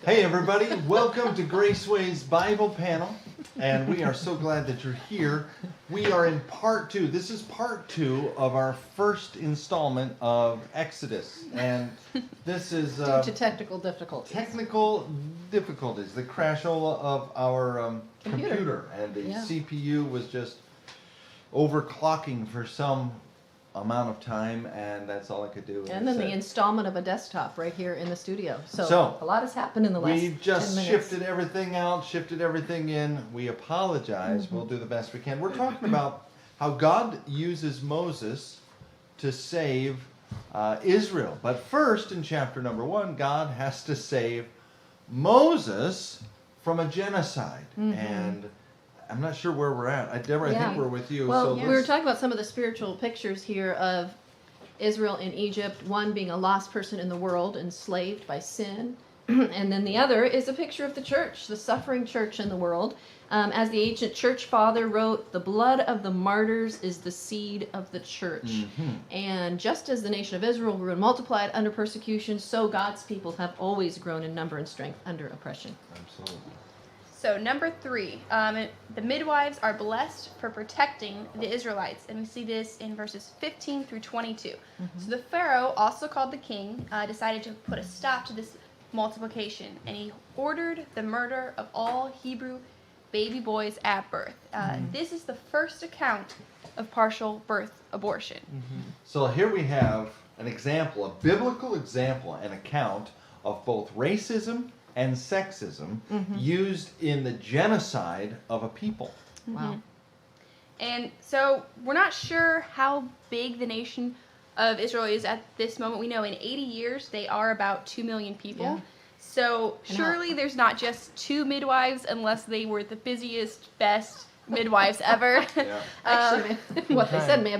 Hey everybody, welcome to Graceway's Bible panel, and we are so glad that you're here. We are in part 2. This is part 2 of our first installment of Exodus, and this is due to technical difficulties. The crashola of our computer, and the Yeah. CPU was just overclocking for some amount of time, and that's all I could do. And then the installment of a desktop right here in the studio. So a lot has happened in the last we 10 just minutes. shifted everything out, shifted everything in. We apologize. We'll do the best we can. We're talking about how God uses Moses to save Israel. But first, in chapter number 1, God has to save Moses from a genocide. And I'm not sure where we're at. Deborah, I think we're with you. Well, So we were talking about some of the spiritual pictures here of Israel in Egypt, one being a lost person in the world, enslaved by sin. And then the other is a picture of the church, the suffering church in the world. As the ancient church father wrote, the blood of the martyrs is the seed of the church. And just as the nation of Israel grew and multiplied under persecution, so God's people have always grown in number and strength under oppression. Absolutely. So number 3, the midwives are blessed for protecting the Israelites, and we see this in verses 15 through 22. So the Pharaoh, also called the king, decided to put a stop to this multiplication, and he ordered the murder of all Hebrew baby boys at birth. This is the first account of partial birth abortion. So here we have an example, a biblical example, an account of both racism and sexism used in the genocide of a people. Wow. And so we're not sure how big the nation of Israel is at this moment. We know in 80 years they are about 2 million people. Yeah. So surely there's not just 2 midwives unless they were the busiest, best midwives ever. Yeah. Actually, what they said may have